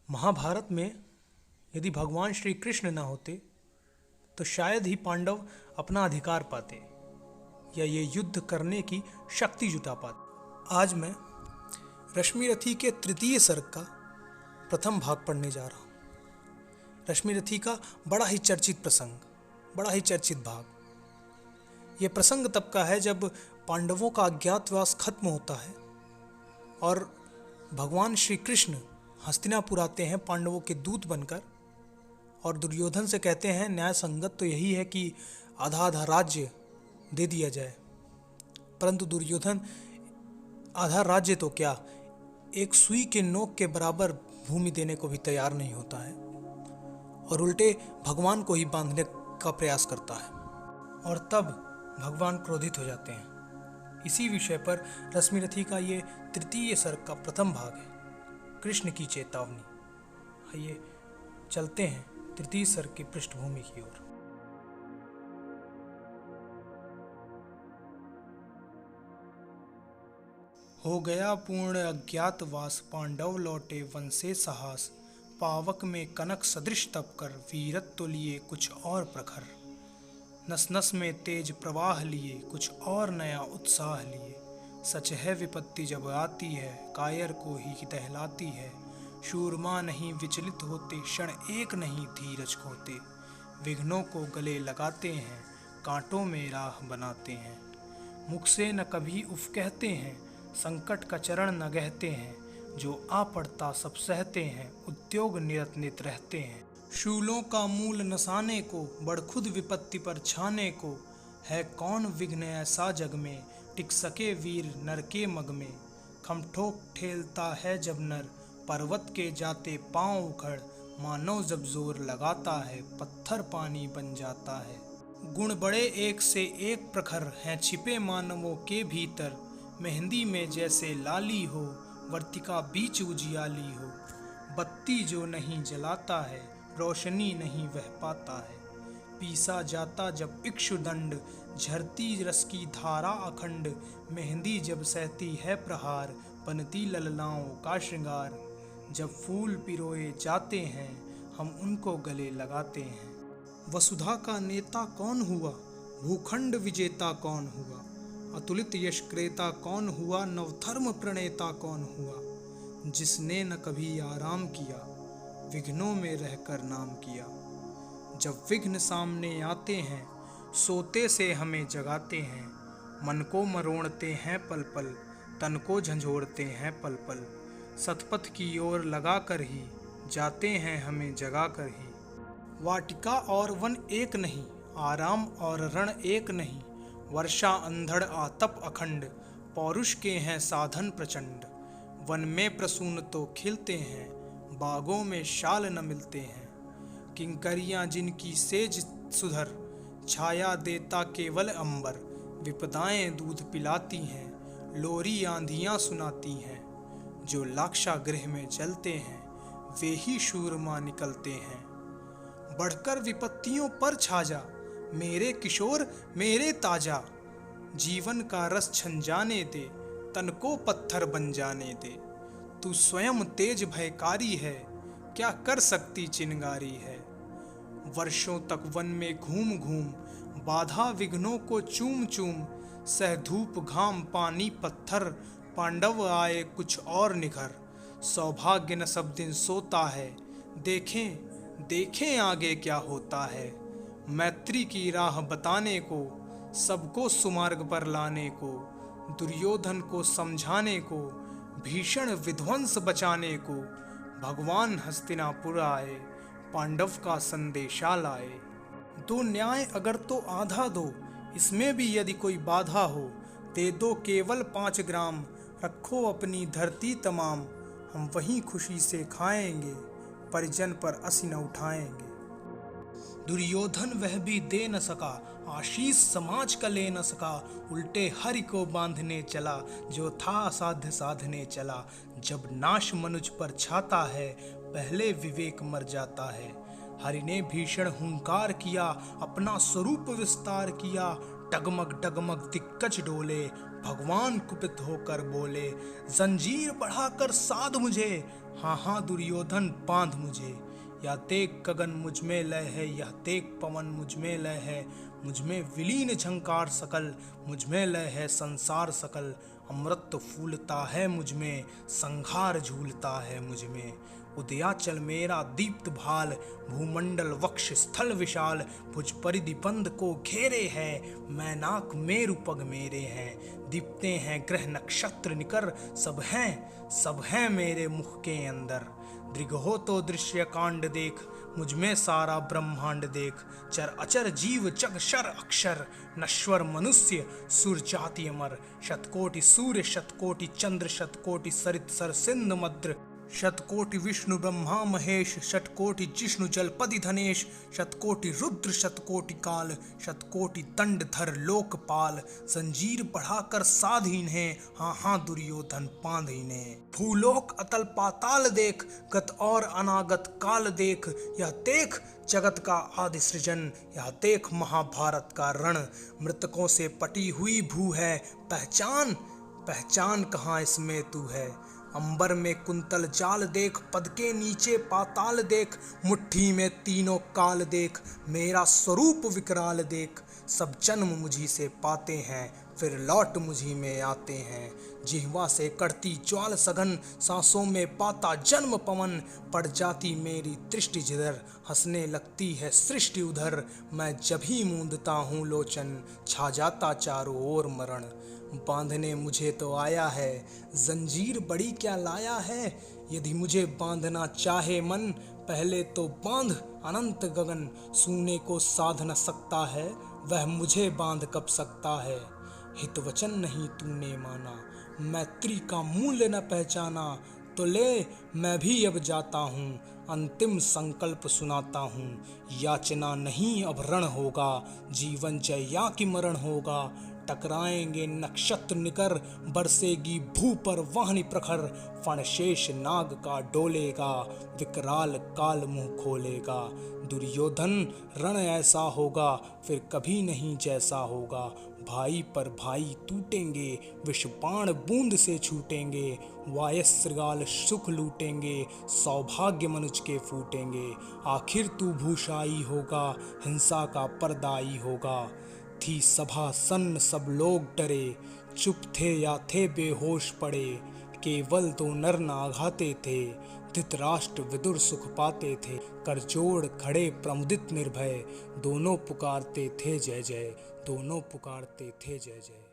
महाभारत में यदि भगवान श्री कृष्ण न होते तो शायद ही पांडव अपना अधिकार पाते या ये युद्ध करने की शक्ति जुटा पाते। आज मैं रश्मिरथी के तृतीय सर्ग का प्रथम भाग पढ़ने जा रहा हूँ। रश्मिरथी का बड़ा ही चर्चित प्रसंग, बड़ा ही चर्चित भाग। ये प्रसंग तब का है जब पांडवों का अज्ञातवास खत्म होता है और भगवान श्री कृष्ण हस्तिनापुर आते हैं पांडवों के दूत बनकर और दुर्योधन से कहते हैं न्याय संगत तो यही है कि आधा आधा राज्य दे दिया जाए। परंतु दुर्योधन आधा राज्य तो क्या, एक सुई के नोक के बराबर भूमि देने को भी तैयार नहीं होता है और उल्टे भगवान को ही बांधने का प्रयास करता है। और तब भगवान क्रोधित हो जाते हैं। इसी विषय पर रश्मिरथी का ये तृतीय सर्ग का प्रथम भाग है, कृष्ण की चेतावनी। आइए चलते हैं तृतीय सर्ग की पृष्ठभूमि की ओर। हो गया पूर्ण अज्ञातवास, पांडव लौटे वन से साहस। पावक में कनक सदृश तप कर, वीरत्व लिए कुछ और प्रखर। नस नस में तेज प्रवाह लिए, कुछ और नया उत्साह लिए। सच है विपत्ति जब आती है, कायर को ही दहलाती है। शूरमा नहीं विचलित होते, क्षण एक नहीं धीरज खोते। विघ्नों को गले लगाते हैं, कांटों में राह बनाते हैं। मुख से न कभी उफ कहते हैं, संकट का चरण न गहते हैं। जो आ पड़ता सब सहते हैं, उद्योग निरत नित रहते हैं। शूलों का मूल नसाने को, बढ़ खुद विपत्ति पर छाने को। है कौन विघ्न ऐसा जग में, टिक सके वीर नर के मग में। खमठोक ठेलता है जब नर, पर्वत के जाते पांव उखड़। मानव जब जोर लगाता है, पत्थर पानी बन जाता है। गुण बड़े एक से एक प्रखर, हैं छिपे मानवों के भीतर। मेहंदी में जैसे लाली हो, वर्तिका बीच उजियाली हो। बत्ती जो नहीं जलाता है, रोशनी नहीं वह पाता है। पीसा जाता जब इक्षुदंड, झरती रस की धारा अखंड। मेहंदी जब सहती है प्रहार, बनती ललनाओं का श्रृंगार। जब फूल पिरोए जाते हैं, हम उनको गले लगाते हैं। वसुधा का नेता कौन हुआ, भूखंड विजेता कौन हुआ। अतुलित यश क्रेता कौन हुआ, नवधर्म प्रणेता कौन हुआ। जिसने न कभी आराम किया, विघ्नों में रहकर नाम किया। जब विघ्न सामने आते हैं, सोते से हमें जगाते हैं। मन को मरोड़ते हैं पल पल, तन को झंझोड़ते हैं पल पल। सतपथ की ओर लगा कर ही, जाते हैं हमें जगा कर ही। वाटिका और वन एक नहीं, आराम और रण एक नहीं। वर्षा अंधड़ आतप अखंड, पौरुष के हैं साधन प्रचंड। वन में प्रसून तो खिलते हैं, बागों में शाल न मिलते हैं। किंकरियां जिनकी सेज सुधर, छाया देता केवल अंबर। विपदाएं दूध पिलाती हैं, लोरी आंधियां सुनाती हैं। जो लाक्षागृह में चलते हैं, वे ही शूरमा निकलते हैं। बढ़कर विपत्तियों पर छा जा, मेरे किशोर मेरे ताजा। जीवन का रस छन जाने दे, तन को पत्थर बन जाने दे। तू स्वयं तेज भयकारी है, क्या कर सकती चिंगारी है। वर्षों तक वन में घूम घूम, बाधा विघ्नों को चूम चूम। सह धूप घाम पानी पत्थर, पांडव आए कुछ और निखर। सौभाग्य न सब दिन सोता है, देखें देखें आगे क्या होता है। मैत्री की राह बताने को, सबको सुमार्ग पर लाने को। दुर्योधन को समझाने को, भीषण विध्वंस बचाने को। भगवान हस्तिनापुर आए, पांडव का संदेशा लाए। दो न्याय अगर तो आधा दो, इसमें भी यदि कोई बाधा हो। दे दो केवल 5 ग्राम, रखो अपनी धरती तमाम। हम वहीं खुशी से खाएंगे, परिजन पर असी न उठाएंगे। दुर्योधन वह भी दे न सका, आशीष समाज का ले न सका। उल्टे हरि को बांधने चला, जो था असाध्य साधने चला। जब नाश मनुज पर छाता है, पहले विवेक मर जाता है। हरि ने भीषण हुंकार किया, अपना स्वरूप विस्तार किया। डगमग डगमग दिग्गज डोले, भगवान कुपित होकर बोले, जंजीर बढ़ाकर साध मुझे, हाँ हाँ दुर्योधन बांध मुझे। या देख गगन मुझ में लय है, या देख पवन मुझ में लय है, मुझ में विलीन झंकार सकल, मुझ में लय है संसार सकल। अमृत फूलता है मुझ में, संघार झूलता है मुझ में। उदयाचल मेरा दीप्त भाल, भूमंडल वक्ष स्थल विशाल, भुज परिधि बंद को घेरे है, मैनाक मेरु पग मेरे हैं। दीप्ते हैं ग्रह नक्षत्र निकर, सब हैं मेरे मुख के अंदर। दृग हो तो दृश्य कांड देख, मुझ में सारा ब्रह्मांड देख। चर अचर जीव जग शर अक्षर, नश्वर मनुष्य सुर जाति अमर। शतकोटि सूर्य शतकोटि चंद्र, शतकोटि सरित सर सिंधु मद्र। शतकोटि विष्णु ब्रह्मा महेश, शतकोटि जिष्णु जलपति धनेश। शतकोटि रुद्र शतकोटि काल, शतकोटि दंडधर लोकपाल। जंजीर बढ़ाकर साध इन्हें, हाँ हाँ दुर्योधन बांध इन्हें। भूलोक अतल पाताल देख, गत और अनागत काल देख। यह देख जगत का आदि सृजन, यह देख महाभारत का रण। मृतकों से पटी हुई भू है, पहचान पहचान कहाँ इसमें तू है। अंबर में कुंतल जाल देख, पद के नीचे पाताल देख। मुट्ठी में तीनों काल देख, मेरा स्वरूप विकराल देख। सब जन्म मुझी से पाते हैं, फिर लौट मुझी में आते हैं। जिह्वा से कड़ती ज्वाल सघन, सांसों में पाता जन्म पवन। पड़ जाती मेरी दृष्टि जिधर, हंसने लगती है सृष्टि उधर। मैं जब ही मूंदता हूँ लोचन, छा जाता चारों ओर मरण। बांधने मुझे तो आया है, जंजीर बड़ी क्या लाया है। यदि मुझे बांधना चाहे मन, पहले तो बांध अनंत गगन। सूने को साध न सकता है, वह मुझे बांध कब सकता है। हित वचन नहीं तूने माना, मैत्री का मूल्य न पहचाना। तो ले मैं भी अब जाता हूँ, अंतिम संकल्प सुनाता हूँ। याचना नहीं अब रण होगा, जीवन जया की मरण होगा। टकराएंगे नक्षत्र निकर, बरसेगी भू पर वाहनी प्रखर। फणशेष नाग का डोलेगा, विकराल काल मुंह खोलेगा। दुर्योधन रण ऐसा होगा, फिर कभी नहीं जैसा होगा। भाई पर भाई टूटेंगे, विष बाण बूंद से छूटेंगे। वायस्त्रगाल सुख लूटेंगे, सौभाग्य मनुज के फूटेंगे। आखिर तू भूषाई होगा, हिंसा का परदाई होगा। थी सभा सन्न सब लोग डरे, चुप थे या थे बेहोश पड़े। केवल दो नर नाघाते थे, धृतराष्ट्र विदुर सुख पाते थे। करजोड़ खड़े प्रमुदित निर्भय, दोनों पुकारते थे जय जय, दोनों पुकारते थे जय जय।